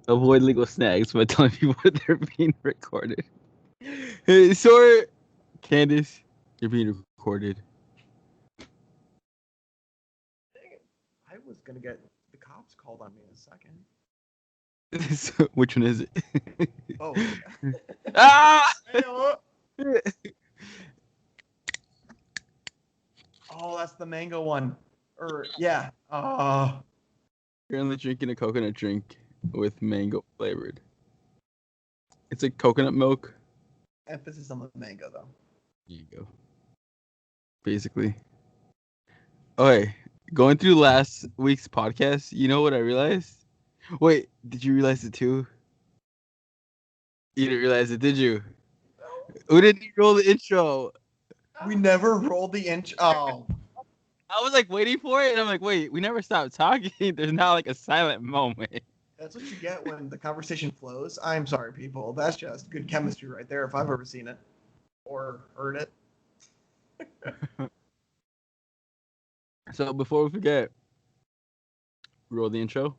avoid legal snags by telling people they're being recorded. Hey, sorry, Kandace, you're being recorded. I was gonna get the cops called on me in a second. So, which one is it? Oh. Ah! Oh, that's the mango one. Yeah. Currently drinking a coconut drink with mango flavored. It's like coconut milk. Emphasis on the mango, though. There you go. Basically. Okay, going through last week's podcast, you know what I realized? Wait, did you realize it too? You didn't realize it, did you? We didn't roll the intro. We never rolled the intro. Oh. I was like waiting for it, and I'm like, wait, we never stopped talking. There's not like a silent moment. That's what you get when the conversation flows. I'm sorry, people. That's just good chemistry right there, if I've ever seen it or heard it. So before we forget, roll the intro.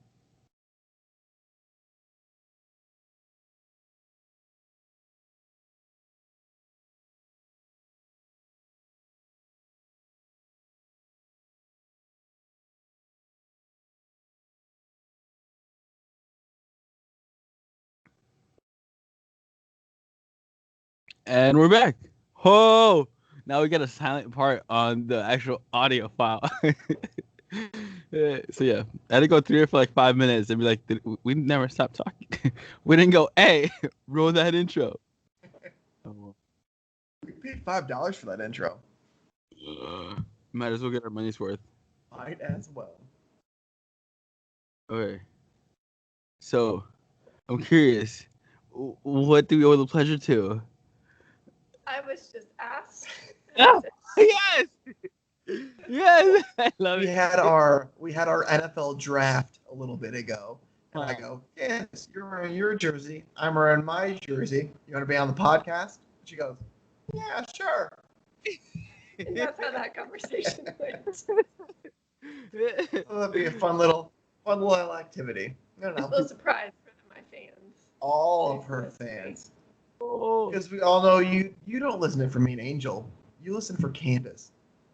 And we're back. Oh, now we got a silent part on the actual audio file. So yeah, I had to go through it for like 5 minutes and be like, we never stopped talking. We didn't go, hey, roll that intro. We paid $5 for that intro. Might as well get our money's worth. Might as well. Okay. So, I'm curious, what do we owe the pleasure to? I was just asked. Oh, yes! Yes! I love We it. had our NFL draft a little bit ago. And I go, yes, you're wearing your jersey. I'm wearing my jersey. You want to be on the podcast? She goes, yeah, sure. And that's how that conversation went. Well, that'd be a fun little activity. I don't A know. little surprise for my fans. All of her fans. Oh. Because we all know you don't listen for me and Angel. You listen for Kandace.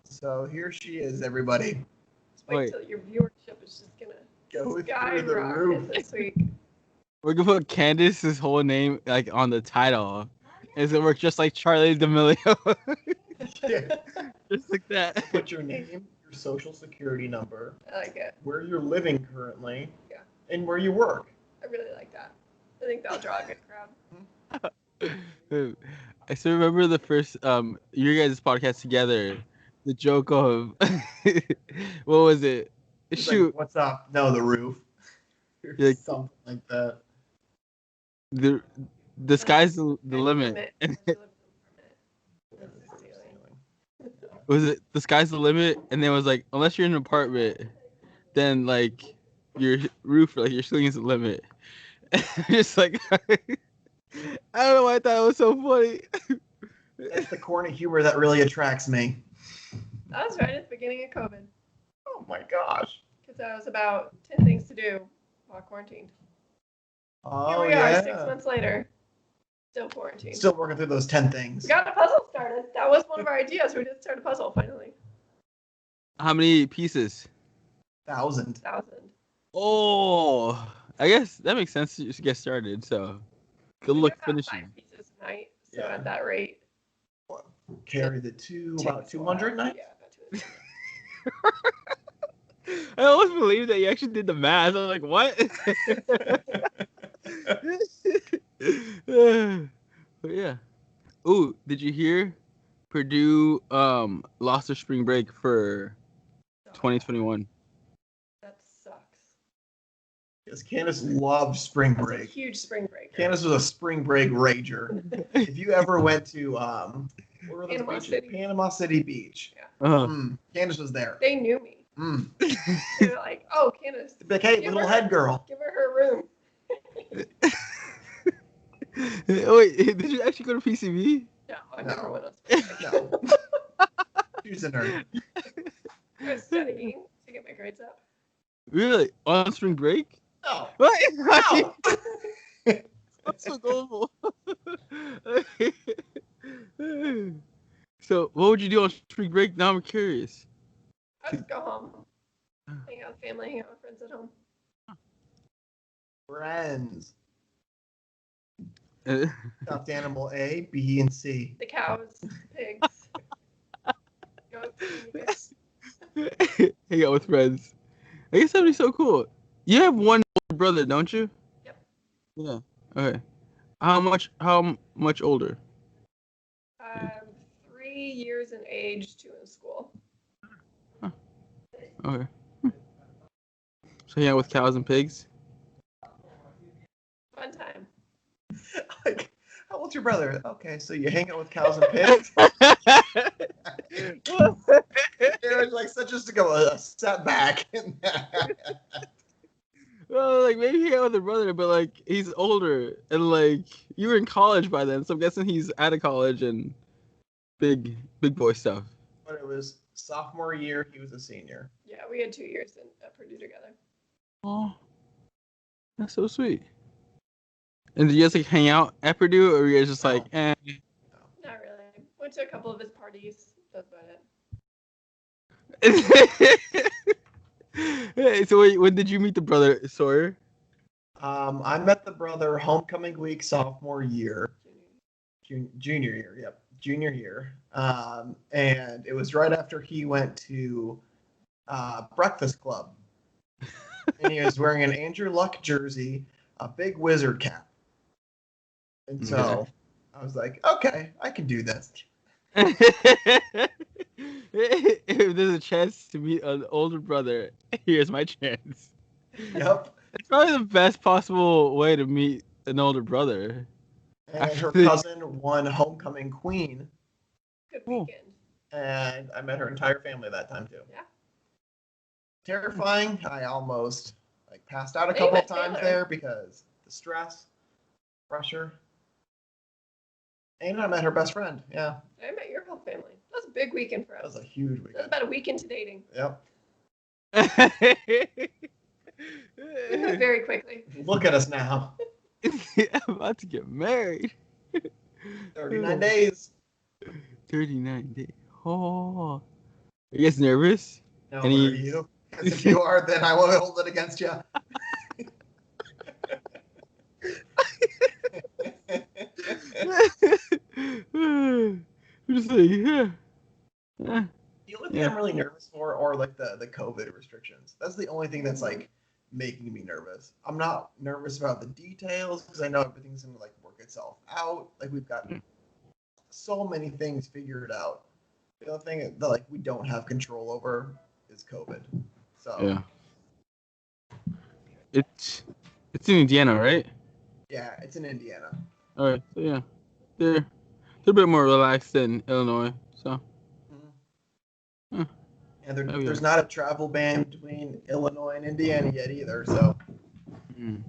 So here she is, everybody. Just wait Wait. till your viewership is just gonna Go through the skyrocket roof. this week. We're gonna put Candace's whole name like on the title. Is it work just like Charlie D'Amelio? Yeah. Just like that. Put your name, your social security number, I like it. where you're living currently, Yeah. and where you work. I really like that. I think that'll draw a good crowd. I still remember the first your guys' podcast together. The joke of what was it? It's Shoot, like, what's up? No, the roof. Or You're like- something like that. the sky's the limit. Was it the sky's the limit? And then it was like, unless you're in an apartment, then like your roof, like your ceiling is the limit. Just like I don't know why I thought it was so funny. That's the corny humor that really attracts me. That was right at the beginning of COVID. Oh my gosh. Because that was about 10 things to do while quarantined. Oh, Here we yeah. are, 6 months later. Still quarantined. Still working through those 10 things. We got a puzzle started. That was one of our ideas. We did start a puzzle finally. How many pieces? 1,000. 1,000. Oh, I guess that makes sense to just get started. So good We luck do about finishing. 5 pieces a night. So Yeah. at that rate. Carry the two, about takes a 200 while. nights? Yeah, about 200. I almost believe that you actually did the math. I was like, what? But yeah. Ooh, did you hear? Purdue lost their spring break for 2021. That sucks. Because Candace loved spring It's a break. huge spring break. Candace was a spring break rager. If you ever went to where were those Panama beaches? City. Panama City Beach. Uh-huh. Candace was there. They knew me. They were like, oh, Candace, Be like, hey, Give little her- head girl. give her her room. Wait, did you actually go to PCB? No, I No. never went on spring break. No. She's a nerd. I was studying to get my grades up. Really? On spring break? No. What? No. That's so gullible. So, what would you do on spring break? Now I'm curious. I just go home, hang out with family, hang out with friends at home. Friends. Uh, Stuffed animal A, B, and C. The cows, pigs, goats, guinea pigs. hang out with friends. I guess that'd be so cool. You have one older brother, don't you? Yep. Yeah. Okay. How much older? 3 years in age, 2 in school. Okay. So hang out with cows and pigs. Fun time. Like, how old's your brother? Okay, so you hang out with cows and pigs? There's like such just to go a step back in that. Well, like maybe hang out with a brother, but like he's older and like you were in college by then, so I'm guessing he's out of college and big boy stuff. But it was sophomore year, he was a senior. Yeah, we had 2 years at Purdue together. Oh, that's so sweet. And did you guys like hang out at Purdue, or were you guys just like, eh? Not really. Went to a couple of his parties. That's about it. So wait, when did you meet the brother Sawyer? I met the brother homecoming week sophomore year. Junior year, yep. Junior year. And it was right after he went to Breakfast Club. And he was wearing an Andrew Luck jersey, a big wizard cap. And so I was like, okay, I can do this. If there's a chance to meet an older brother, here's my chance. Yep. It's probably the best possible way to meet an older brother. And her cousin won homecoming queen. Good weekend. And I met her entire family that time too. Yeah. Terrifying. I almost passed out a Hey, couple of but times Taylor. there because the stress, pressure. And I met her best friend. Yeah. I met your whole family. That was a big weekend for That was us. a huge That was weekend. about a week into dating. Yep. We moved very quickly. Look at us now. I'm about to get married. 39 days. 39 days. Oh. Are you guys nervous? No, Any- are you? 'Cause if you are, then I will hold it against you. I'm just like, yeah. The only thing I'm really nervous for are the COVID restrictions. That's the only thing that's making me nervous. I'm not nervous about the details because I know everything's gonna work itself out. We've got so many things figured out. The only thing that we don't have control over is COVID. So Yeah. It's in Indiana, right? yeah, it's in Indiana. All right. So yeah, they're a bit more relaxed than Illinois. So. And Oh, yeah. there's not a travel ban between Illinois and Indiana yet either. So keep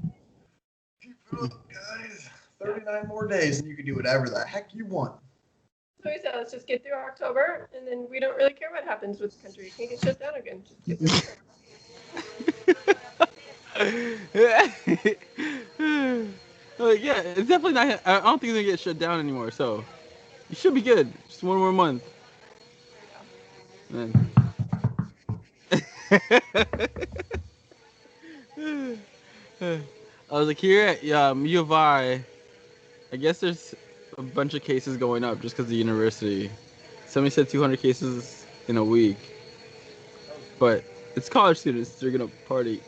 it up, guys. 39 more days and you can do whatever the heck you want. So we said, let's just get through October, and then we don't really care what happens with the country. You can't get shut down again. Just get through it. Yeah, it's definitely not. I don't think it's gonna get shut down anymore. So you should be good. Just one more month. Man. I was like here at U of I guess there's a bunch of cases going up just because of the university. Somebody said 200 cases in a week. But it's college students. They're going to party.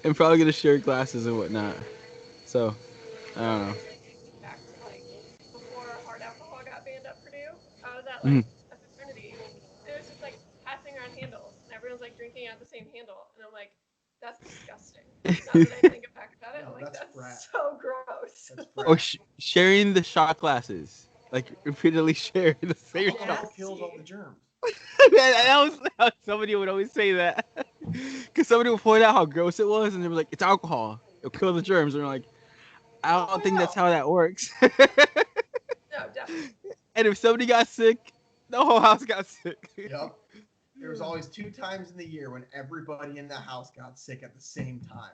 And probably going to share classes and whatnot. So, I don't know. Back to before hard alcohol got banned at Purdue, I was at a fraternity. It was just passing around handles, and everyone's drinking out the same handle, and I'm like, that's disgusting. Now that I think back about it, I'm like, that's so gross. Or sharing the shot glasses. Repeatedly sharing the same shot. Alcohol kills all the germs. that was somebody would always say that. Because somebody would point out how gross it was, and they were like, it's alcohol. It'll kill the germs. And they're like, I don't think that's how that works. No, definitely. And if somebody got sick, the whole house got sick. Yep. There's always 2 times in the year when everybody in the house got sick at the same time.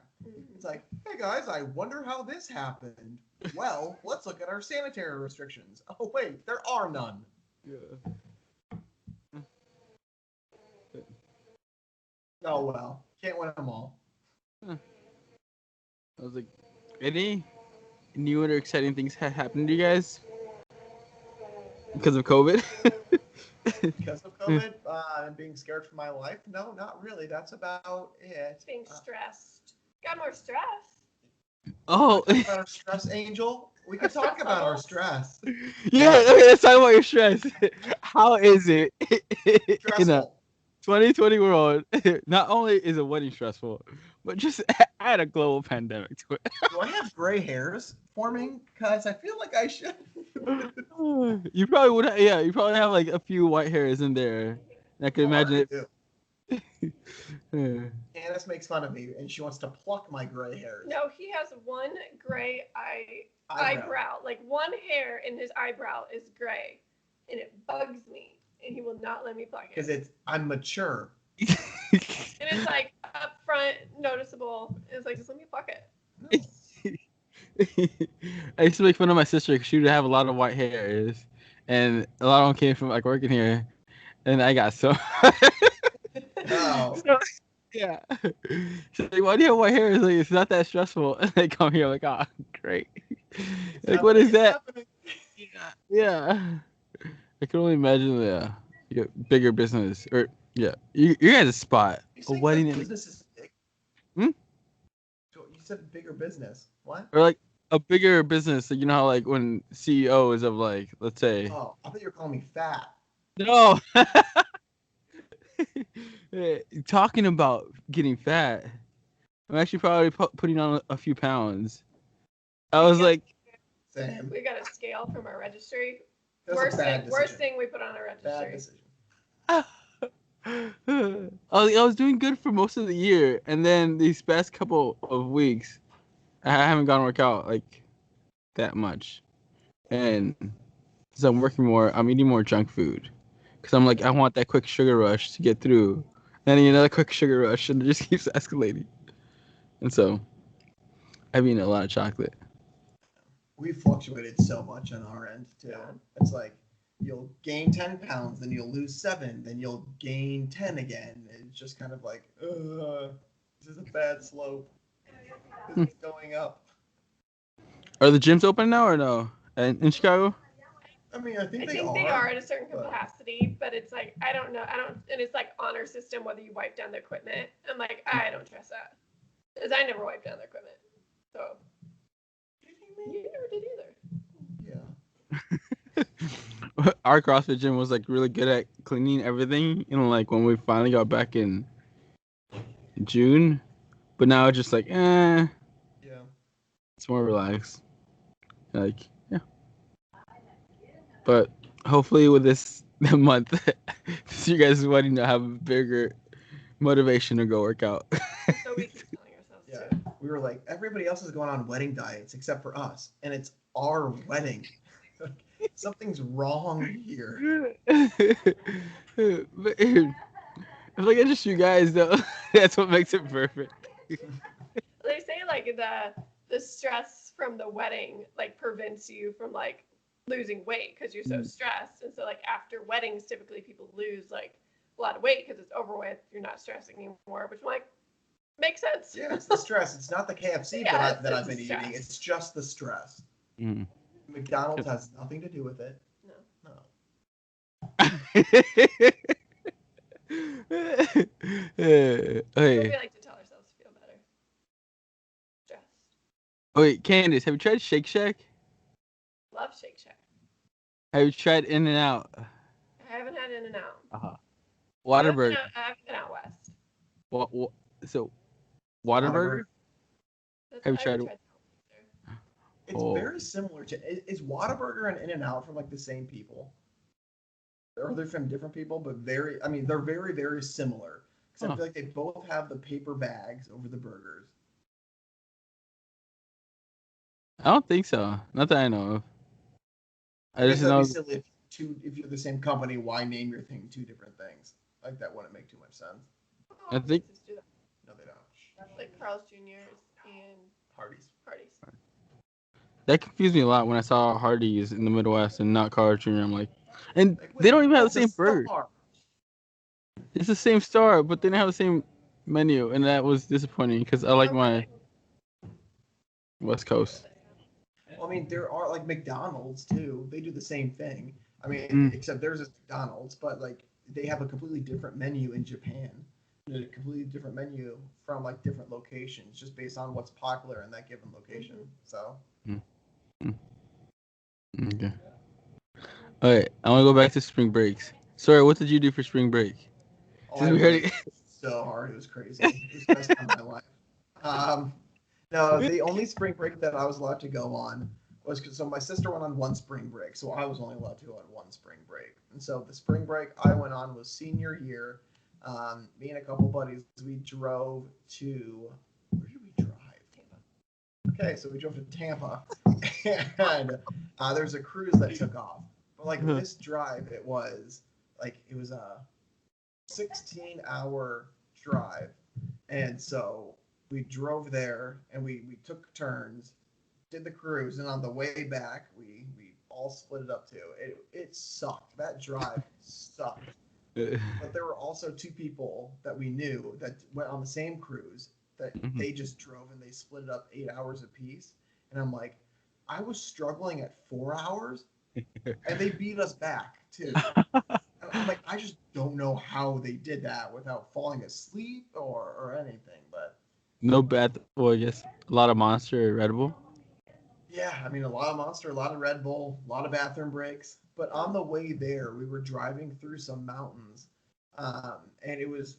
It's like, hey guys, I wonder how this happened. Well, let's look at our sanitary restrictions. Oh wait, there are none. Yeah. Oh well, can't win them all. I was like, any new or exciting things have happened to you guys because of COVID? Because of COVID and being scared for my life? No, not really. That's about it. Being stressed. Got more stress. Oh, Talk about our stress, Angel. We can talk about our stress. yeah. Okay, let's talk about your stress. How is it in a Stressful. 2020 world? Not only is a wedding stressful, but just add a global pandemic to it. Do I have gray hairs forming? Because I feel like I should. You probably would. Yeah, you probably have like a few white hairs in there. And I could imagine it. Kandace makes fun of me, and she wants to pluck my gray hairs. No, he has one gray eyebrow. Like one hair in his eyebrow is gray, and it bugs me, and he will not let me pluck it. Because I'm mature. And it's like up front, noticeable. And it's like, just let me pluck it. No. I used to make fun of my sister because she would have a lot of white hairs, and a lot of them came from like working here, and I got so. Oh. So, yeah. She's like, why do you have white hair? It's like, it's not that stressful. And they come here like, oh, great. Like, what is that? Yeah. I can only imagine you got bigger business, or yeah, you guys a spot. A wedding in business is big. Hmm? So you said bigger business. What? Or like a bigger business. You know how like when CEOs of like, let's say. Oh, I thought you were calling me fat. No. Talking about getting fat, I'm actually probably putting on a few pounds. I was like, Same. We got a scale from our registry. That's Worst a bad thing, decision. worst thing we put on our registry. Bad decision. I was doing good for most of the year, and then these past couple of weeks, I haven't gone work out like that much, and as I'm working more, I'm eating more junk food, because I'm like, I want that quick sugar rush to get through, then I need another quick sugar rush, and it just keeps escalating, and so I've eaten a lot of chocolate. We fluctuated so much on our end too. It's like you'll gain 10 pounds, then you'll lose 7, then you'll gain 10 again. It's just kind of like, this is a bad slope. This is going up. Are the gyms open now or no? In Chicago? I mean, I think they are at a certain capacity, but it's like I don't know. And it's like honor system whether you wipe down the equipment. I'm like, I don't trust that because I never wiped down the equipment. So you never did either. Yeah. Our CrossFit gym was like really good at cleaning everything, like when we finally got back in June, but now it's just like, Yeah. It's more relaxed. Like, yeah. But hopefully with this month, you guys' wedding to have a bigger motivation to go work out. So we keep telling ourselves Yeah. We were like, everybody else is going on wedding diets except for us, and it's our wedding. Something's wrong here. But, if like it's just you guys though, that's what makes it perfect. They say like the stress from the wedding like prevents you from like losing weight because you're so stressed, and so like after weddings typically people lose like a lot of weight because it's over with, you're not stressing anymore, which I'm like makes sense. Yeah, it's the stress. It's not the KFC that I've been eating. It's just the stress. Mm. McDonald's has nothing to do with it. No. Okay. We like to tell ourselves to feel better. Stressed. Wait, Kandace, have you tried Shake Shack? Love Shake Shack. Have you tried In-N-Out? I haven't had In-N-Out. Whataburger. I haven't been out west. What? So, Whataburger? Have you tried it? It's very similar to. Is Whataburger and In-N-Out from like the same people? Or they're from different people, but they're very, very similar. Because I feel like they both have the paper bags over the burgers. I don't think so. Not that I know of. I just know. Silly if you're the same company, why name your thing 2 different things? Like that wouldn't make too much sense. I think- Places do that. No, they don't. Like Carl's Jr.'s and Hardee's. Hardee's. That confused me a lot when I saw Hardee's in the Midwest and not Carl's Jr. I'm like, and Like, they don't even have oh, the same burger. Star. It's the same store, but they didn't have the same menu, and that was disappointing because I like my West Coast. Well, I mean, there are like McDonald's too. They do the same thing. I mean, Mm. except theirs is McDonald's, but like they have a completely different menu in Japan. A completely different menu from like different locations, just based on what's popular in that given location. So. Okay. All right, I want to go back to spring breaks. Sorry, what did you do for spring break? Oh, Since I we heard worked it. so hard. It was crazy. It was the best time of my life. No, the only spring break that I was allowed to go on was because so my sister went on one spring break, so I was only allowed to go on one spring break. And so the spring break I went on was senior year. Me and a couple buddies, we drove to where did we drive? Okay, so we drove to Tampa, and there's a cruise that took off. But like this drive, it was a 16-hour drive, and so we drove there and we took turns, did the cruise, and on the way back we all split it up too. It sucked. That drive sucked. But there were also two people that we knew that went on the same cruise that they just drove and they split it up 8 hours apiece. And I'm like, I was struggling at 4 hours and they beat us back too. I'm like, I just don't know how they did that without falling asleep or anything. But No bad. Well, I guess a lot of Monster Red Bull. yeah, I mean, a lot of Monster, a lot of Red Bull, a lot of bathroom breaks. But on the way there, we were driving through some mountains, and it was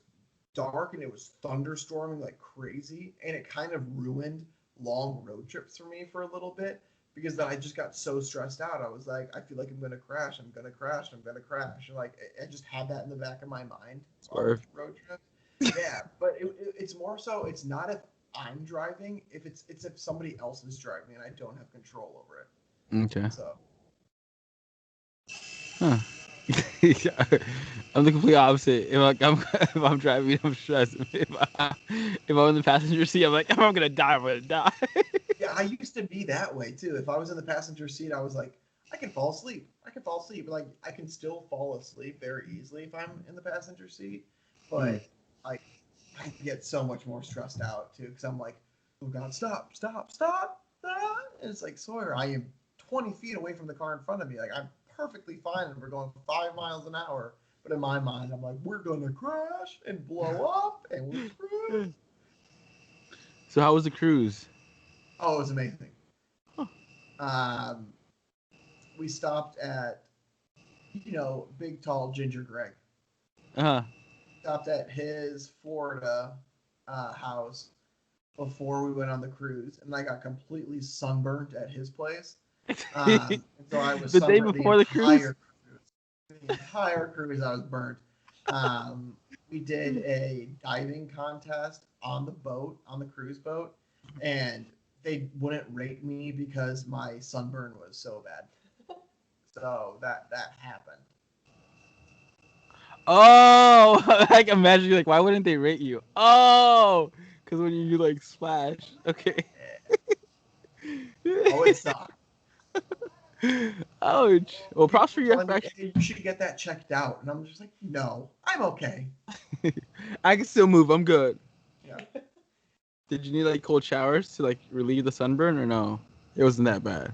dark and it was thunderstorming like crazy, and it kind of ruined long road trips for me for a little bit because then I just got so stressed out. I was like, I feel like I'm gonna crash. I'm gonna crash. I'm gonna crash. And like, I just had that in the back of my mind on road trips. Yeah, but it's more so. It's not if I'm driving. It's if somebody else is driving and I don't have control over it. Okay. So. Huh. I'm the complete opposite. If I'm driving, I'm stressed. If I'm in the passenger seat, I'm like, if I'm gonna die, I'm gonna die. Yeah, I used to be that way too. If I was in the passenger seat, I was like, I can fall asleep. I can fall asleep. Like I can still fall asleep very easily if I'm in the passenger seat, but like I get so much more stressed out too because I'm like, oh god, stop, stop, stop, stop. And it's like Sawyer, I am 20 feet away from the car in front of me. Like I'm perfectly fine and we're going 5 miles an hour. But in my mind, I'm like, we're gonna crash and blow up and we're screwed. So how was the cruise? Oh, it was amazing. Huh. We stopped at, big tall Ginger Greg. Uh-huh. Stopped at his Florida house before we went on the cruise, and I got completely sunburned at his place. And so I was The day sunburned before the cruise? The entire cruise, I was burnt. We did a diving contest on the boat, on the cruise boat, and they wouldn't rate me because my sunburn was so bad. So that happened. Oh, like imagine like why wouldn't they rate you? Oh, because when you like splash. Okay. Oh, it sucked. Ouch. Well, props for your Telling me, effect. hey, you should get that checked out, and I'm just like, no, I'm okay. I can still move. I'm good. Yeah. Did you need like cold showers to like relieve the sunburn or no? It wasn't that bad.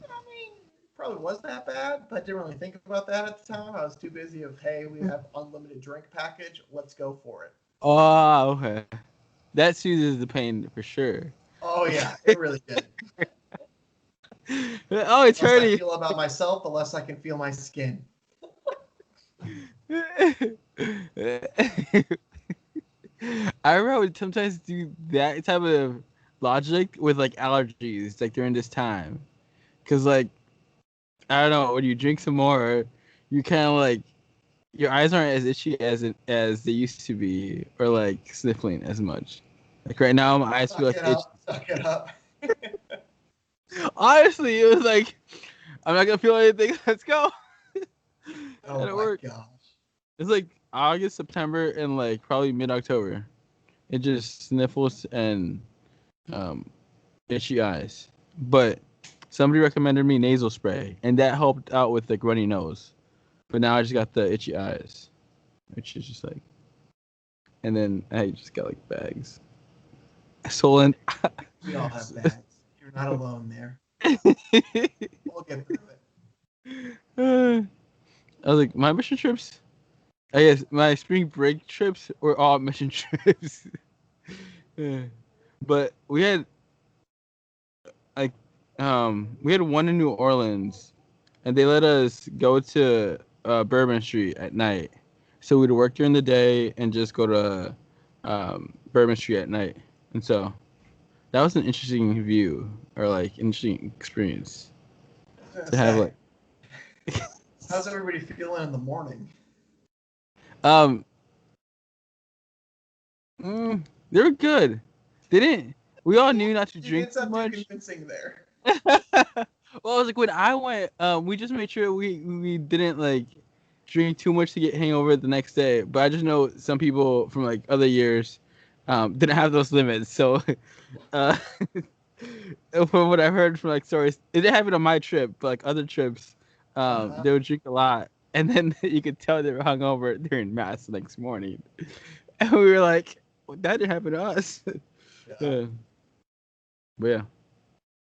I mean, probably wasn't that bad, but I didn't really think about that at the time. I was too busy of, hey, we have unlimited drink package. Let's go for it. Oh, okay. That soothes the pain for sure. Oh, yeah, it really did. Oh, it's The less I hurting. feel about myself, the less I can feel my skin. I remember I would sometimes do that type of logic with like allergies, like during this time, cause like I don't know when you drink some more, you kind of like your eyes aren't as itchy as they used to be, or like sniffling as much. Like right now, my eyes feel Suck like it itchy. up. Suck it up. Honestly, it was like I'm not gonna feel anything. Let's go. Oh, And it my worked. gosh. It's like August, September, and like probably mid-October. It just sniffles and um, itchy eyes. But somebody recommended me nasal spray, and that helped out with like runny nose. But now I just got the itchy eyes, which is just like, and then I just got like bags. Swollen. We all have bags. You're not alone there. We'll get through it. I was like, my mission trips. I guess my spring break trips were all mission trips. Yeah. But like we had one in New Orleans, and they let us go to Bourbon Street at night. So we'd work during the day and just go to Bourbon Street at night. And so that was an interesting view or like interesting experience to have like. How's everybody feeling in the morning? Um, they were good. They didn't. We all knew not to You drink did too something much. convincing there. Well, I was like when I went, we just made sure we didn't like drink too much to get hangover the next day. But I just know some people from like other years didn't have those limits. So uh, from what I heard from like stories, it didn't happen on my trip, but like other trips, they would drink a lot, and then you could tell they were hungover during mass the next morning. And we were like, well, that didn't happen to us. Yeah. But yeah.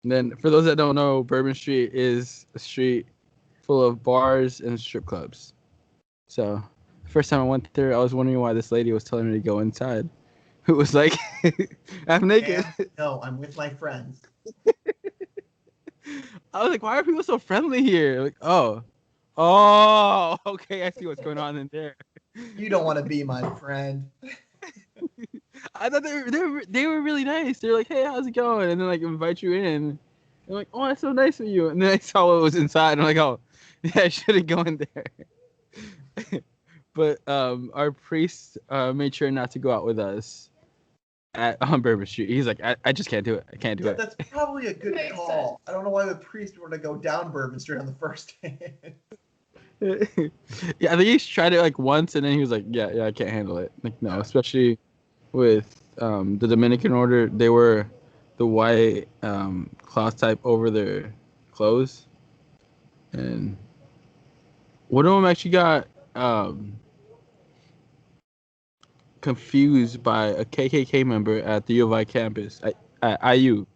And then for those that don't know, Bourbon Street is a street full of bars and strip clubs. So the first time I went there, I was wondering why this lady was telling me to go inside. Who was like, I'm naked. No, I'm with my friends. I was like, why are people so friendly here? Like, oh, okay, I see what's going on in there. You don't want to be my friend. I thought they were really nice. They're like, hey, how's it going? And then like invite you in. I'm like, oh, that's so nice of you. And then I saw what was inside. And I'm like, oh, yeah, I shouldn't go in there. But our priest made sure not to go out with us on Bourbon Street. He's like, I just can't do it. I can't do it. That's probably a good Makes call. sense. I don't know why the priest would want to go down Bourbon Street on the first day. Yeah, I think he's tried it like once, and then he was like, yeah, I can't handle it. Like, no, especially with the Dominican order, they were the white cloth type over their clothes, and one of them actually got confused by a KKK member at the U of I campus at IU.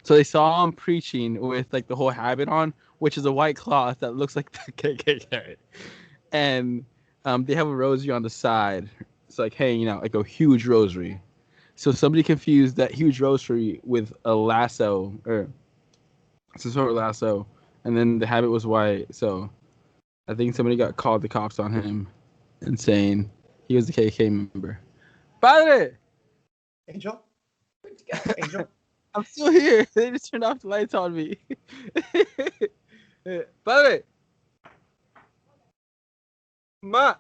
So they saw him preaching with like the whole habit on, which is a white cloth that looks like the KKK, and they have a rosary on the side. It's like hanging out like a huge rosary. So somebody confused that huge rosary with a lasso or some sort of lasso, and then the habit was white. So I think somebody got called the cops on him and saying he was the KK member. Padre, Angel? Angel? I'm still here. They just turned off the lights on me. Padre, ma,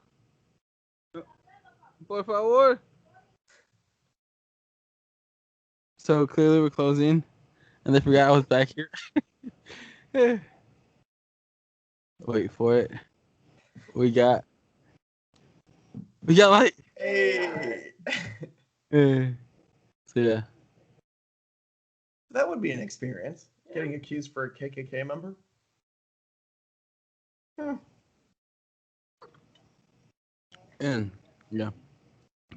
por favor. So clearly we're closing, and they forgot I was back here. Wait for it. We got light. Hey! So yeah. That would be an experience. Getting accused for a KKK member. And yeah.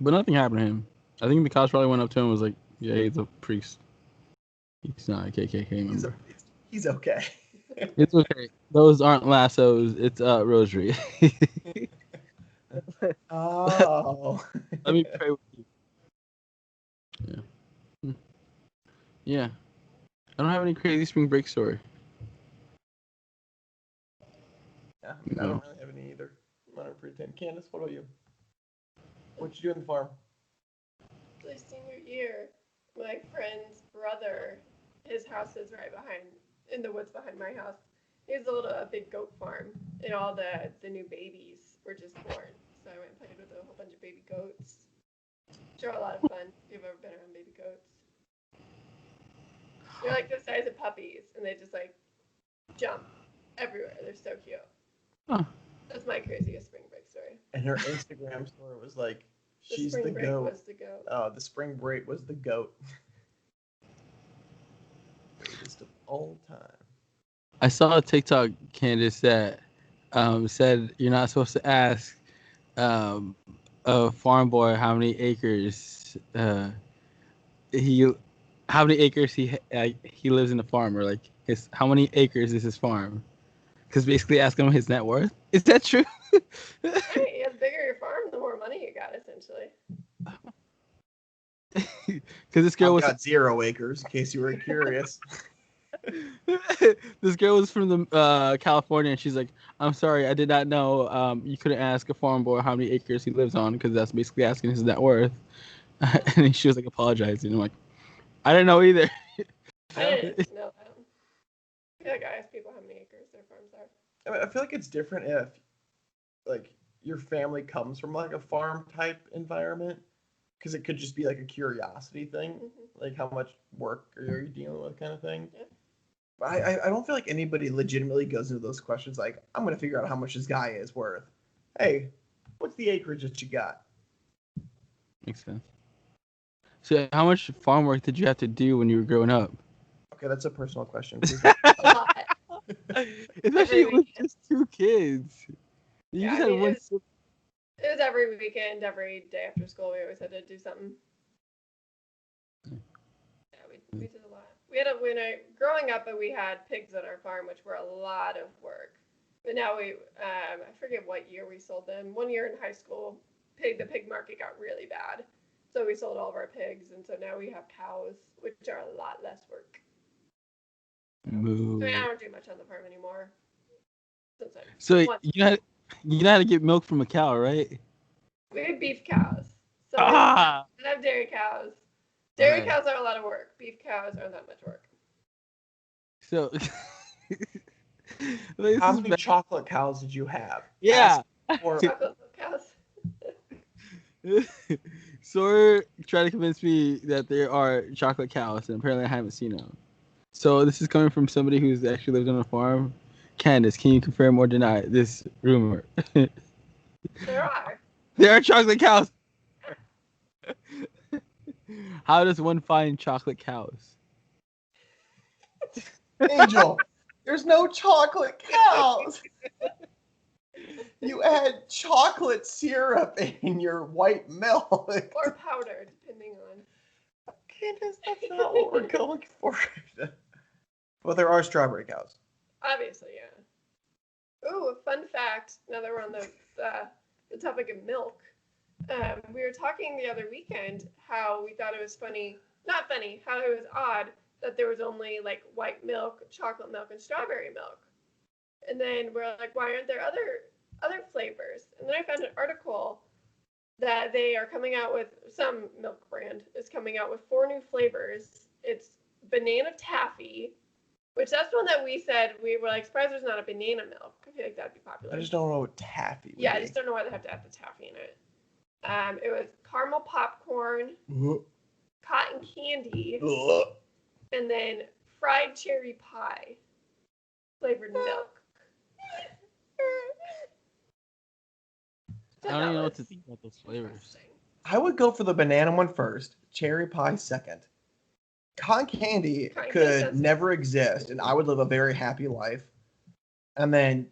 But nothing happened to him. I think the cops probably went up to him and was like, yeah, he's a priest. He's not a KKK member. He's okay. It's okay. Those aren't lassos. It's rosary. Oh. Let me pray with you. Yeah. Yeah. I don't have any crazy spring break story. Yeah, I don't really have any either. I'm not pretend. Candace, what about you? What'd you do in the farm? My senior year, my friend's brother, his house is right behind, in the woods behind my house. He has a big goat farm, and all the new babies were just born. So I went and played with a whole bunch of baby goats. They're a lot of fun if you've ever been around baby goats. They're like the size of puppies, and they just like jump everywhere. They're so cute. Huh. That's my craziest spring break story. And her Instagram story was like, The she's spring the break goat. was the goat. Oh, the spring break was the goat. Greatest of all time. I saw a TikTok, Candace, that said you're not supposed to ask a farm boy how many acres he how many acres he lives in a farm, or like his how many acres is his farm, because basically asking him his net worth. Is that true? Hey, the bigger your farm, the more money you got, essentially. Because this girl I've was got 0 acres, in case you were curious. this girl was from the California, and she's like, "I'm sorry, I did not know you couldn't ask a farm boy how many acres he lives on, because that's basically asking his net worth." And then she was like apologizing. I'm like, I didn't know either. I didn't know that. I feel like I ask people how many acres their farms are. I mean, I feel like it's different if, like, your family comes from like a farm type environment, because it could just be like a curiosity thing, like how much work are you dealing with, kind of thing. Yeah. But I don't feel like anybody legitimately goes into those questions like, I'm gonna figure out how much this guy is worth. Hey, what's the acreage that you got? Makes sense. So, how much farm work did you have to do when you were growing up? Okay, that's a personal question. A lot. Especially with weekend. just 2 kids. You Yeah, just I had mean, one. it was every weekend, every day after school. We always had to do something. Yeah, we did a lot. We had growing up, we had pigs on our farm, which were a lot of work. But now I forget what year we sold them. One year in high school, the pig market got really bad, so we sold all of our pigs, and so now we have cows, which are a lot less work. Moo. I mean, I don't do much on the farm anymore. So you know how to get milk from a cow, right? We have beef cows, so we Ah. don't have dairy cows. Dairy Okay. cows are a lot of work. Beef cows aren't that much work. So. How many chocolate cows did you have? Yeah. Or Chocolate cows. Sawyer tried to convince me that there are chocolate cows, and apparently I haven't seen them. So this is coming from somebody who's actually lived on a farm. Candace, can you confirm or deny this rumor? There are. There are chocolate cows. How does one find chocolate cows? Angel, there's no chocolate cows. You add chocolate syrup in your white milk. Or powder, depending on. Candace, that's not what we're going for. Well, there are strawberry cows. Obviously, yeah. Ooh, fun fact. Now that we're on the topic of milk, we were talking the other weekend how we thought it was not funny, how it was odd that there was only like white milk, chocolate milk, and strawberry milk. And then we're like, why aren't there other flavors? And then I found an article that they are coming out with, some milk brand is coming out with 4 new flavors. It's banana taffy, which that's one that we said we were like surprised there's not a banana milk. I feel like that'd be popular. I just don't know what taffy would Yeah, be. I just don't know why they have to add the taffy in it. It was caramel popcorn, cotton candy, and then fried cherry pie flavored milk. I don't even know what to think about those flavors. I would go for the banana one first, cherry pie second. Cotton candy could never exist, and I would live a very happy life. And then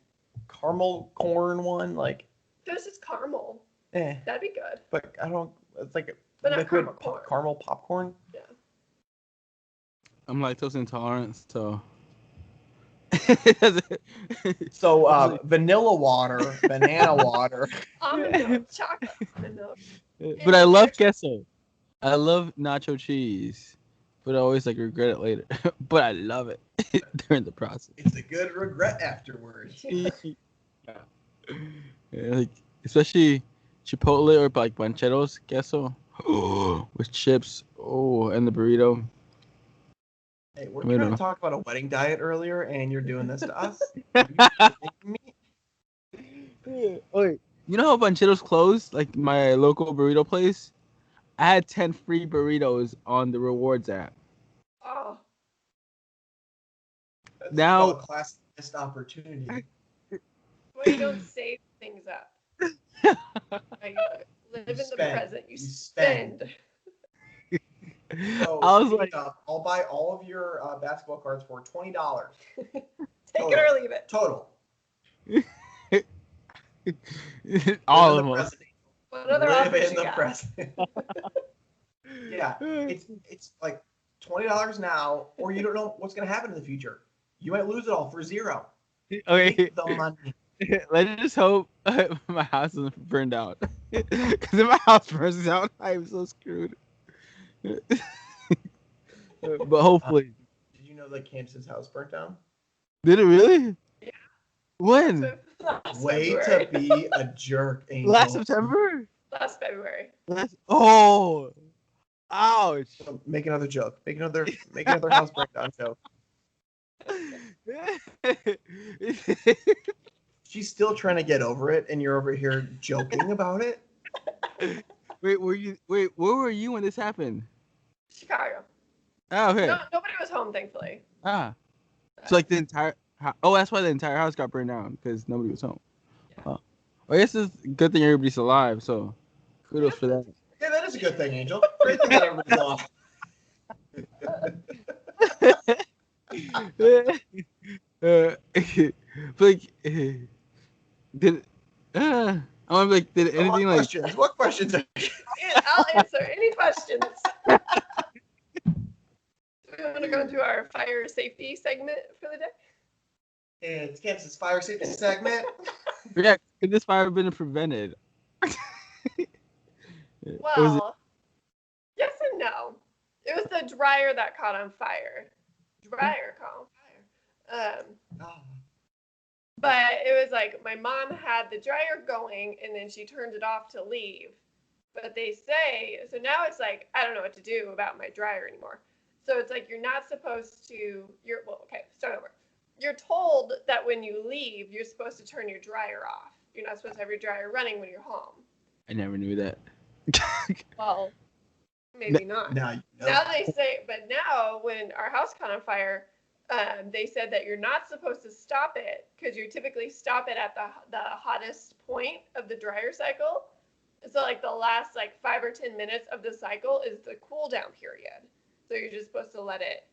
caramel corn one, like. This is caramel. That'd be good. But I don't. It's like but liquid caramel popcorn. Yeah. I'm lactose intolerant, so. So vanilla water, banana water. Almond milk, chocolate almond milk. But I love queso. I love nacho cheese, but I always like regret it later. But I love it during the process. It's a good regret afterwards. Yeah, like especially chipotle or like bancheros queso with chips. Oh, and the burrito. Hey, we're trying to talk about a wedding diet earlier, and you're doing this to us. Wait, you know how Bancheros closed? Like my local burrito place, I had 10 free burritos on the rewards app. Oh. That's now a classic missed opportunity. Well, you don't save things up. Like, live in the spend. present. You You spend. So I was speaking like, of, I'll buy all of your basketball cards for $20 Take it or leave it. total. all Live of in the them. present. What other Live offers in you the got? present. Yeah, it's like $20 now, or you don't know what's gonna happen in the future. You might lose it all for $0. Okay, Take the money. let's just hope my house isn't burned out. Because if my house burns out, I'm so screwed. But hopefully. Did you know that Kandace's house burnt down? Did it really? Yeah. When? Last Way February. to be a jerk, Angel. Last September? Last February. Oh! Ouch! So make another joke. Make another house breakdown joke. She's still trying to get over it, and you're over here joking about it. Wait, where were you when this happened? Chicago. Oh, okay. No, nobody was home, thankfully. Ah. So like the entire oh, that's why the entire house got burned down because nobody was home. Yeah. Oh. Well, I guess it's a good thing everybody's alive, so kudos for that. Yeah, that is a good thing, Angel. Great thing that everybody's off. But like, did I'm like, did So anything like? what questions? I'll answer any questions. Do we want to go into our fire safety segment for the day? It's Kandace's fire safety segment. Yeah, could this fire have been prevented? Well, yes and no. It was the dryer that caught on fire. Dryer caught on fire. Oh, But it was like my mom had the dryer going and then she turned it off to leave. But they say, so now it's like, I don't know what to do about my dryer anymore. So it's like, you're not supposed to, start over. You're told that when you leave, you're supposed to turn your dryer off. You're not supposed to have your dryer running when you're home. I never knew that. Well, maybe not. now you know. Now they say, but now when our house caught on fire, they said that you're not supposed to stop it because you typically stop it at the hottest point of the dryer cycle. So like the last like 5 or 10 minutes of the cycle is the cool down period. So you're just supposed to let it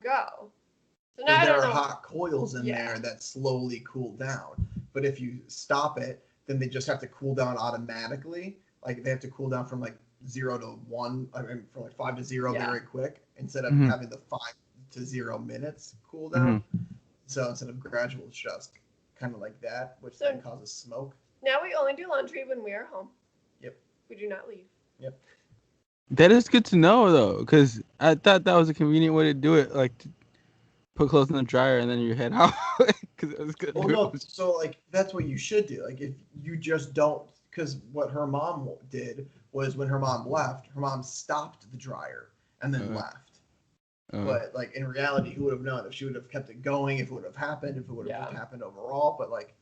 go. So now I there don't are know. hot coils in Yeah. there that slowly cool down. But if you stop it, then they just have to cool down automatically. Like they have to cool down from like 0 to 1, I mean from like 5 to 0 Yeah. very quick instead of Mhm. having the 5 to 0 minutes cool down. So instead of gradual, it's just kind of like that, which So- then causes smoke. Now we only do laundry when we are home. Yep. We do not leave. Yep. That is good to know though, because I thought that was a convenient way to do it, like to put clothes in the dryer and then you head out. Because it was good. Well, no, so like that's what you should do. Like if you just don't, because what her mom did was when her mom left, her mom stopped the dryer and then left. But like in reality, who would have known if she would have kept it going, if it would have happened, if it would have happened overall. But like,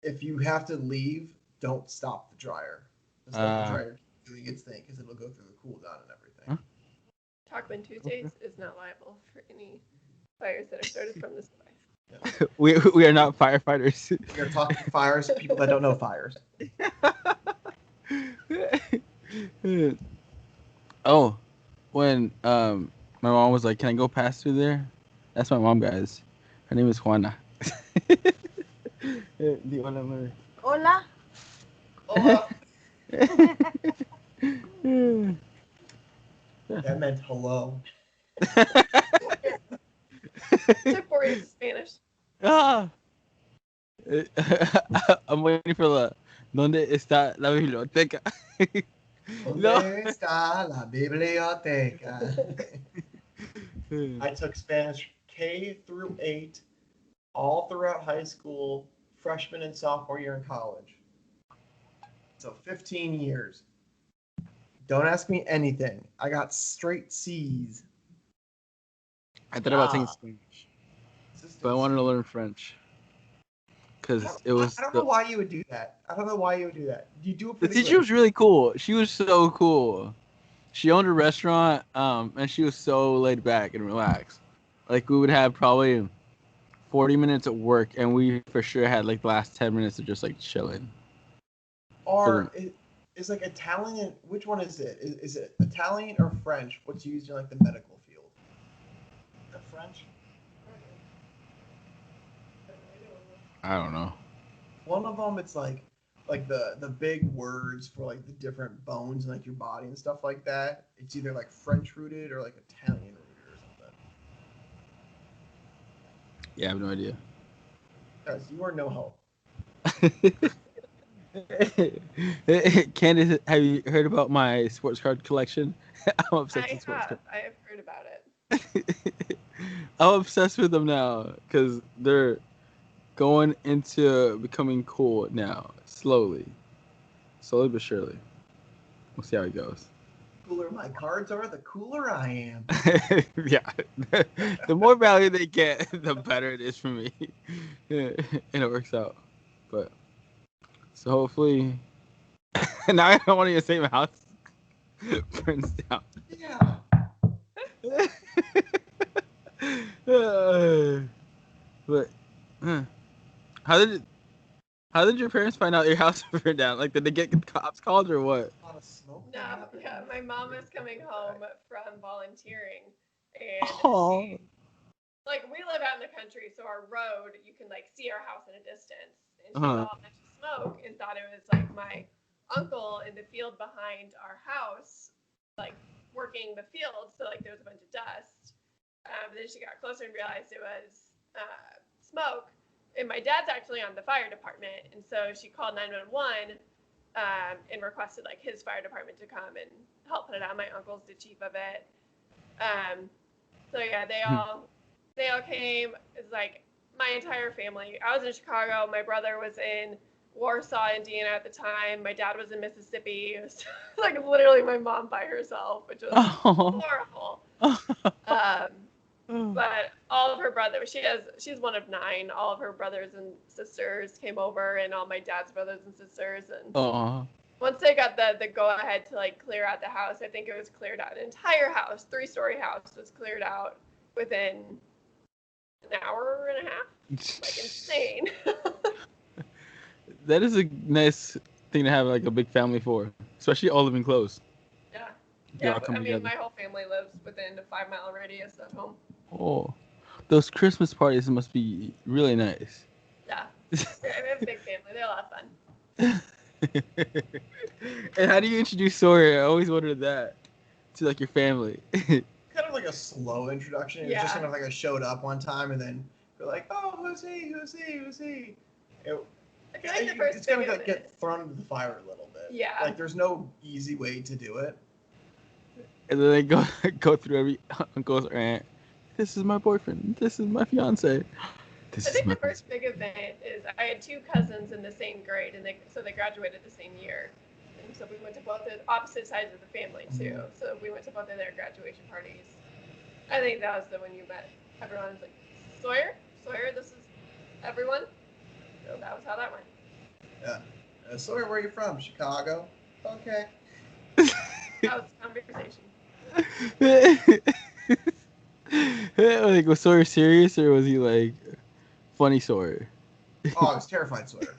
if you have to leave, don't stop the dryer. Just let the dryer keep doing its thing because it'll go through the cool down and everything. Talkmen Tuesdays is not liable for any fires that are started from this device. we are not firefighters. We are talking fires to people that don't know fires. Oh, when my mom was like, "Can I go past through there?" That's my mom, guys. Her name is Juana. Hola. Oh, that meant hello. Tip for you Spanish. Ah. I'm waiting for the ¿Dónde está la biblioteca? ¿Dónde está la biblioteca? I took Spanish K through 8 all throughout high school, freshman and sophomore year in college. So 15 years. Don't ask me anything. I got straight C's. I thought about taking Spanish, but I wanted to learn French. Because it was. I don't know why you would do that. I don't know why you would do that. You do it for The teacher was really cool. She was so cool. She owned a restaurant, and she was so laid back and relaxed. Like we would have probably 40 minutes at work, and we for sure had like the last 10 minutes of just like chilling. Is like Italian? Which one is it? Is it Italian or French? What's used in like the medical field? The French. I don't know. One of them, it's like the big words for like the different bones in like your body and stuff like that. It's either like French rooted or like Italian rooted or something. Yeah, I have no idea. Guys, you are no help. Candace, have you heard about my sports card collection? I'm obsessed with sports cards. I have heard about it. I'm obsessed with them now because they're going into becoming cool now, slowly but surely. We'll see how it goes. The cooler my cards are, the cooler I am. Yeah, the more value they get, the better it is for me, and it works out. But so hopefully, now I don't want to even say my house burns down. Yeah. But how did your parents find out your house burned down? Like, did they get cops called or what? A lot of smoke. No, yeah, my mom was coming home from volunteering, and Oh. like we live out in the country, so our road you can like see our house in a distance. And she Uh-huh. saw a bunch of smoke and thought it was like my uncle in the field behind our house, like working the field. So like there was a bunch of dust. But then she got closer and realized it was smoke. And my dad's actually on the fire department, and so she called 911 and requested like his fire department to come and help put it out. My uncle's the chief of it. So yeah, they all came. It's like my entire family. I was in Chicago. My brother was in Warsaw, Indiana at the time. My dad was in Mississippi. It was like literally my mom by herself, which was horrible. But all of her brothers, she's one of 9. All of her brothers and sisters came over, and all my dad's brothers and sisters. And once they got the go ahead to like clear out the house, I think it was cleared out. An entire house, 3-story house, was cleared out within an hour and a half. Like insane. That is a nice thing to have like a big family for, especially all living close. Yeah. They all Yeah, come I mean, together. my whole family lives within a 5-mile radius of home. Oh, those Christmas parties must be really nice. Yeah. We have a big family. They're a lot of fun. And how do you introduce Sawyer? I always wondered that to like your family. Kind of like a slow introduction. It was Yeah. just kind of like I showed up one time and then they're like, "Oh, who's he? Who's he? Who's he?" I feel like the first it's gonna big like get thrown into the fire a little bit. Yeah. Like there's no easy way to do it. And then they go through every uncle's or aunt. This is my boyfriend. This is my fiance. I think the first big event is I had 2 cousins in the same grade, and they graduated the same year. And so we went to both the opposite sides of the family too. So we went to both of their graduation parties. I think that was the one you met. Everyone was like, Sawyer, this is everyone. So that was how that went. Yeah. Sawyer, where are you from? Chicago. Okay. That was the conversation. Like, was Sawyer serious or was he like funny Sawyer? Oh, I was terrified Sawyer.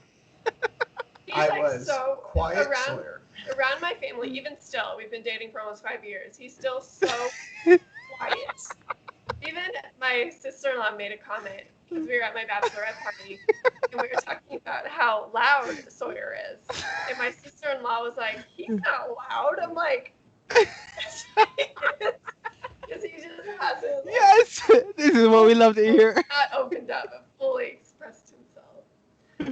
I was so quiet Sawyer. Around my family, even still, we've been dating for almost 5 years. He's still so quiet. Even my sister-in-law made a comment because we were at my bachelorette party and we were talking about how loud Sawyer is. And my sister-in-law was like, "He's not loud." I'm like, because he just hasn't. Yes, this is what we love to hear. Not opened up and fully expressed himself.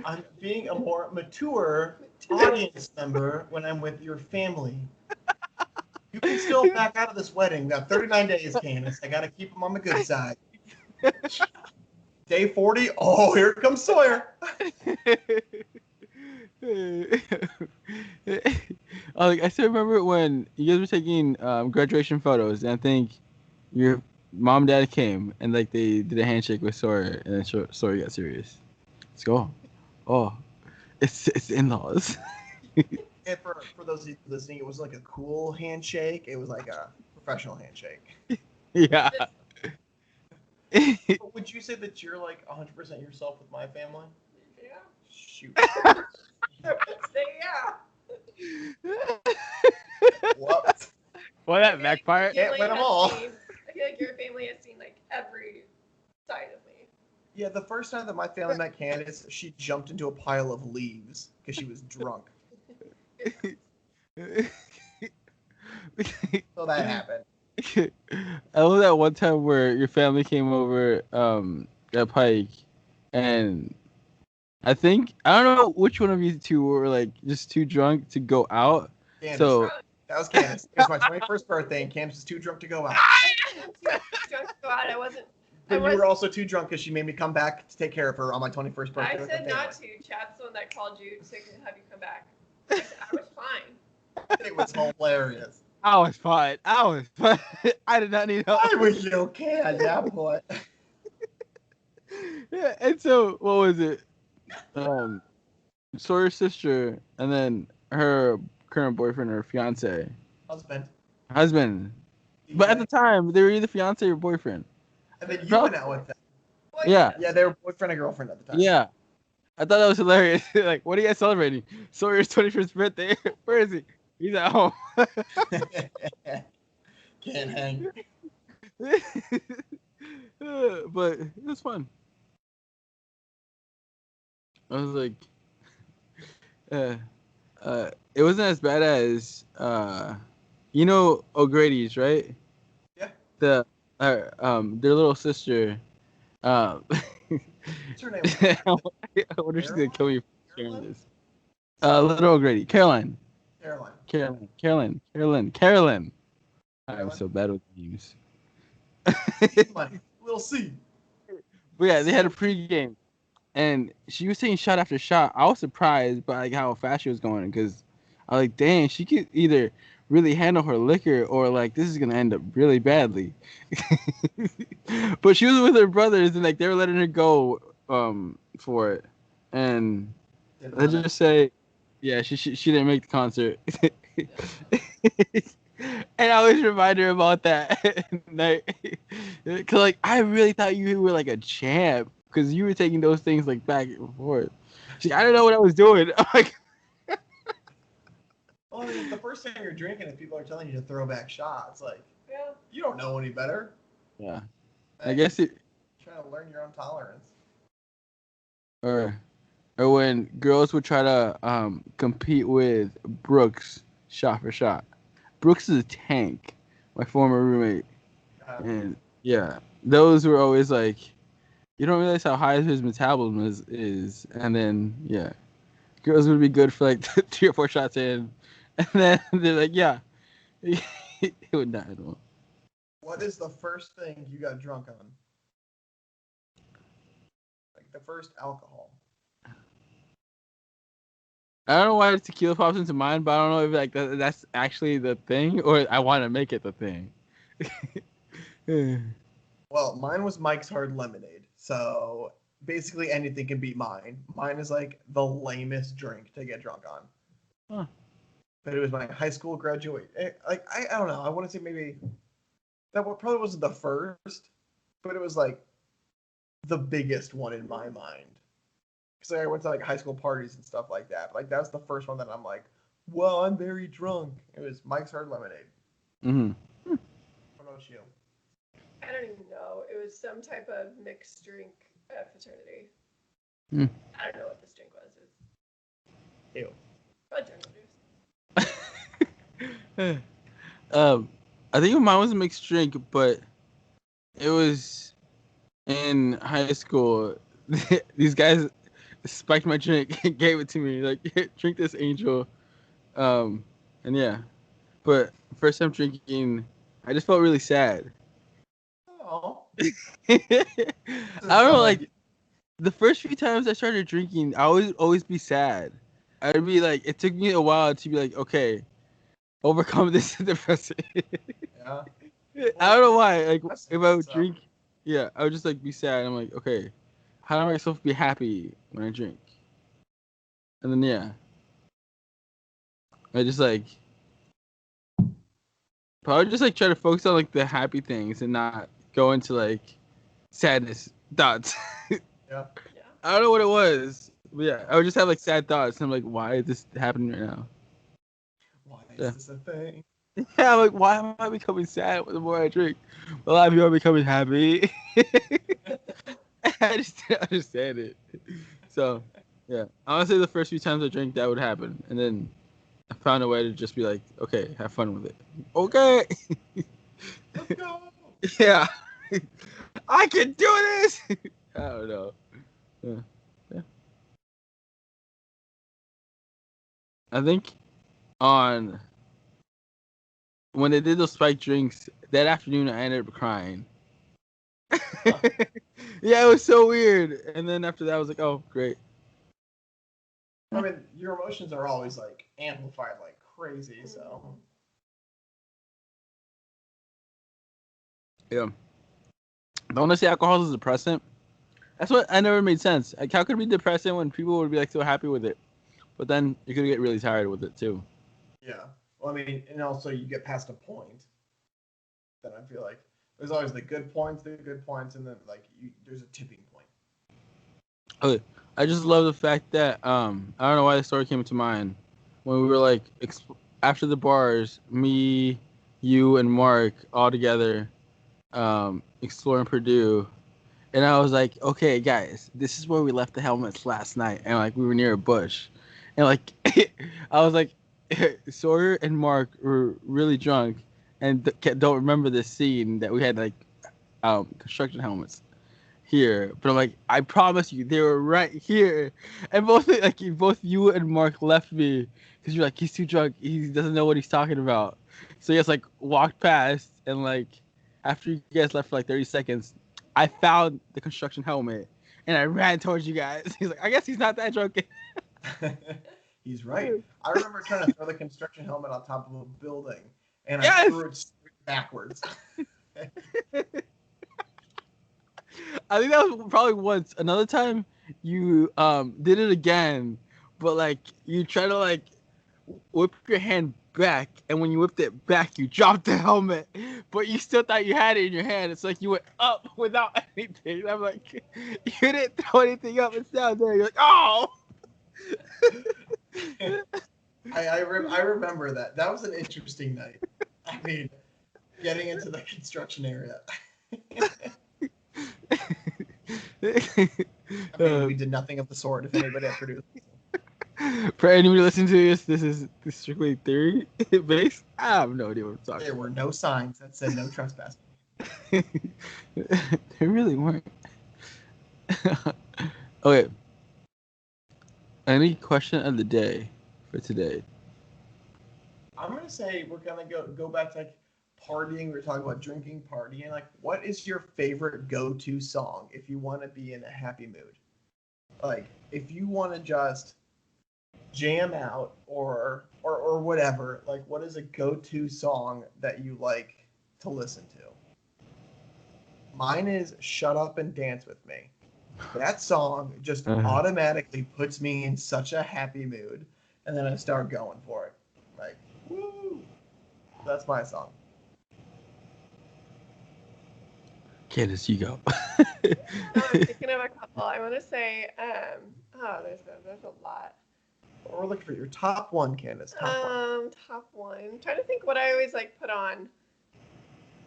I'm being a more mature audience member when I'm with your family. You can still back out of this wedding. We got 39 days, Kandace. I got to keep them on the good side. Day 40. Oh, here comes Sawyer. I still remember when you guys were taking graduation photos, and I think your mom and dad came, and like they did a handshake with Sawyer, and then Sawyer got serious. Let's go. Oh, it's in-laws. And for those of you listening, it was like a cool handshake. It was like a professional handshake. Yeah. But would you say that you're like 100% yourself with my family? Yeah. Shoot. I would say yeah. Whoops. Well, that backfired. Can't win them all. I feel like your family has seen like every side of me. Yeah, the first time that my family met Candace, she jumped into a pile of leaves because she was drunk. So that happened. I love that one time where your family came over at Pike, and I don't know which one of you two were like just too drunk to go out. Candace. So That was Candace. It was my 21st birthday, and Candace was too drunk to go out. Drunk to go out. I wasn't. But you were also too drunk because she made me come back to take care of her on my 21st birthday. I said not to. Chad's the one that called you to have you come back. I was fine. It was hilarious. I was fine. I did not need help. I was okay at that point. Yeah, and so what was it? Sawyer's sister, and then her current boyfriend or fiance. Husband. But at the time, they were either fiance or boyfriend. And then you went out with them. Yeah. Yeah, they were boyfriend and girlfriend at the time. Yeah. I thought that was hilarious. Like, what are you guys celebrating? Sawyer's 21st birthday. Where is he? He's at home. Can't hang. But it was fun. I was like, it wasn't as bad as, you know, O'Grady's, right? Yeah. Their little sister. What's her name? I wonder if she's gonna kill me for sharing this. Little O'Grady, Caroline. I'm so bad with names. We'll see. But yeah, they had a pregame, and she was taking shot after shot. I was surprised by like how fast she was going because I was like, dang, she could either really handle her liquor or like this is gonna end up really badly. But she was with her brothers and like they were letting her go for it, and let's just say, yeah, she didn't make the concert. And I always remind her about that night. Cause like I really thought you were like a champ because you were taking those things like back and forth. She's like, I don't know what I was doing. I'm like, well, the first thing you're drinking is people are telling you to throw back shots. Like, yeah, you don't know any better. yeah, I guess it. Trying to learn your own tolerance. Or when girls would try to compete with Brooks shot for shot. Brooks is a tank, my former roommate, and yeah, those were always like, you don't realize how high his metabolism is, and then yeah, girls would be good for like 3 or 4 shots in, and then they're like, yeah, it would die. What is the first thing you got drunk on? Like the first alcohol. I don't know why tequila pops into mind, but I don't know if like that's actually the thing or I want to make it the thing. Well, mine was Mike's Hard Lemonade. So basically anything can beat mine. Mine is like the lamest drink to get drunk on. Huh. But it was my high school graduate. Like I don't know. I want to say maybe that probably wasn't the first, but it was like the biggest one in my mind. Because I went to like high school parties and stuff like that. But, like that was the first one that I'm like, well, I'm very drunk. It was Mike's Hard Lemonade. Mm-hmm. What about you? I don't even know. It was some type of mixed drink at fraternity. Mm. I don't know what this drink was. Ew. Jungle juice. I think mine was a mixed drink, but it was in high school. These guys spiked my drink and gave it to me. Like, drink this, Angel. And yeah. But first time drinking, I just felt really sad. Oh. I don't know, like the first few times I started drinking, I always be sad. I'd be like, it took me a while to be like, okay, overcome this depression. Yeah. I don't know why. Like if I would so. drink, yeah, I would just like be sad. I'm like, okay, how do I make myself be happy when I drink? And then yeah, I just like probably just like try to focus on like the happy things and not go into like sadness thoughts. Yeah. I don't know what it was, but yeah, I would just have like sad thoughts. And I'm like, why is this happening right now? Is this a thing? Yeah, like, why am I becoming sad the more I drink? A lot of people are becoming happy. I just didn't understand it. So, yeah. I want to say the first few times I drank, that would happen. And then I found a way to just be like, okay, have fun with it. Okay. Let's go. Yeah. I can do this. I don't know. Yeah. I think on when they did those spiked drinks that afternoon, I ended up crying. Yeah, it was so weird. And then after that, I was like, oh, great. I mean, your emotions are always like amplified like crazy. So Yeah. Don't want to say alcohol is a depressant. That's what I never made sense. Like, how could it be depressing when people would be like so happy with it, but then you could get really tired with it too. yeah. Well, I mean, and also you get past a point. Then I feel like there's always the good points, and then like there's a tipping point. Okay. I just love the fact that I don't know why the story came to mind when we were like after the bars, me, you, and Mark all together exploring Purdue. And I was like, okay, guys, this is where we left the helmets last night. And like, we were near a bush. And like, I was like, Sawyer and Mark were really drunk and don't remember this scene that we had like construction helmets here. But I'm like, I promise you, they were right here. And both you and Mark left me because you're like, he's too drunk. He doesn't know what he's talking about. So he just like walked past and like, after you guys left for like 30 seconds, I found the construction helmet and I ran towards you guys. He's like, I guess he's not that drunk. He's right. I remember trying to throw the construction helmet on top of a building, and I Yes! threw it straight backwards. I think that was probably once. Another time, you did it again, but like you try to like whip your hand back, and when you whipped it back, you dropped the helmet, but you still thought you had it in your hand. It's like you went up without anything. I'm like, you didn't throw anything up. It's down there. You're like, oh. I remember that. That was an interesting night. I mean, getting into the construction area. I mean, we did nothing of the sort. If anybody had produced. For anybody listening to this is strictly theory based. I have no idea what I'm talking There about. were no signs that said no trespassing. There really weren't. Okay. Any question of the day for today? I'm gonna say we're gonna go back to like partying. We were talking about drinking, partying. Like, what is your favorite go-to song if you want to be in a happy mood? Like, if you want to just jam out or whatever. Like, what is a go-to song that you like to listen to? Mine is "Shut Up and Dance with Me." That song just automatically puts me in such a happy mood, and then I start going for it. Like, woo! That's my song. Kandace, you go. I'm thinking of a couple. I want to say, there's a lot. We're looking for your top one, Kandace. Top one. I'm trying to think what I always like put on.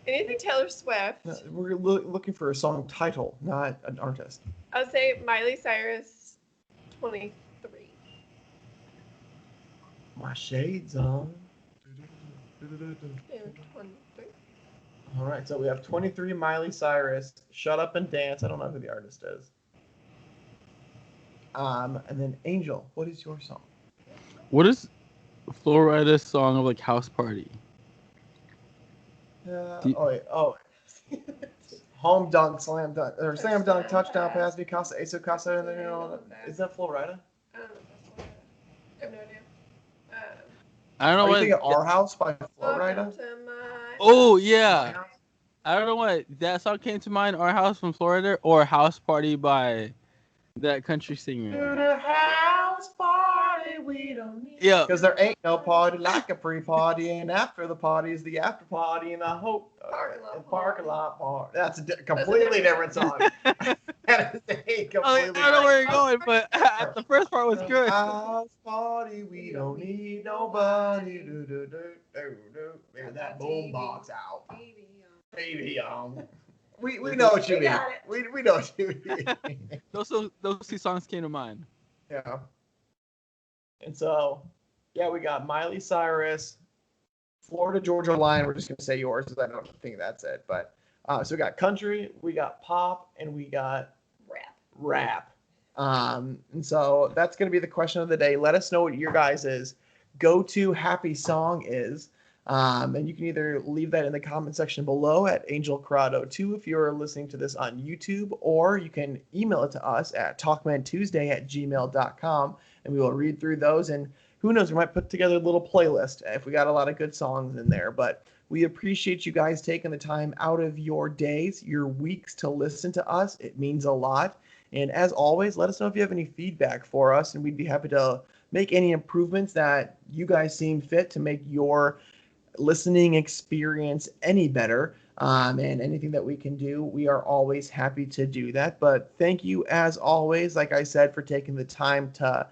Anything Taylor Swift. No, we're looking for a song title, not an artist. I would say Miley Cyrus, 23. My shades on. Yeah, 23. All right, so we have 23 Miley Cyrus, "Shut Up and Dance." I don't know who the artist is. And then Angel, what is your song? What is Florida's song of like house party? Home dunk, slam dunk, or slam dunk, touchdown pass, Casa, Ace of Casa. Is that Florida? I don't know if that's Florida. I have no idea. I don't know Are what. you thinking "Our House" by Florida? Oh yeah. I don't know what that song came to mind. Our House from Florida or House Party by that country singer. To the house party we don't need. Yeah. Because there ain't no party like a pre-party, and after the party is the after party, and I hope parking lot party. That's a completely different song. That is a completely I don't know where you're different going, but the first part was song. good. House party, we don't need nobody. Do, do, do, do, do. Man, that boom box out. TV on. We know what you mean. We know what you mean. Those two songs came to mind. Yeah. And so, yeah, we got Miley Cyrus, Florida Georgia Line. We're just gonna say yours because I don't think that's it. But so we got country, we got pop, and we got rap. And so that's gonna be the question of the day. Let us know what your guys' go-to happy song is. And you can either leave that in the comment section below at Angel Corrado 2 if you're listening to this on YouTube, or you can email it to us at talkmentuesday@gmail.com, and we will read through those. And who knows, we might put together a little playlist if we got a lot of good songs in there. But we appreciate you guys taking the time out of your days, your weeks to listen to us. It means a lot. And as always, let us know if you have any feedback for us, and we'd be happy to make any improvements that you guys seem fit to make your listening experience any better, and anything that we can do, we are always happy to do that. But thank you as always, like I said, for taking the time to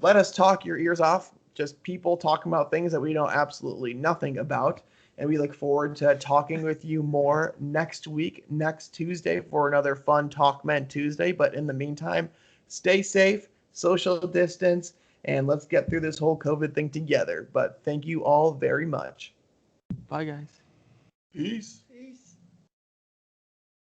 let us talk your ears off, just people talking about things that we know absolutely nothing about. And we look forward to talking with you more next week, next Tuesday, for another fun Talkmen Tuesday. But in the meantime, stay safe, social distance, and let's get through this whole COVID thing together. But thank you all very much. Bye, guys. Peace.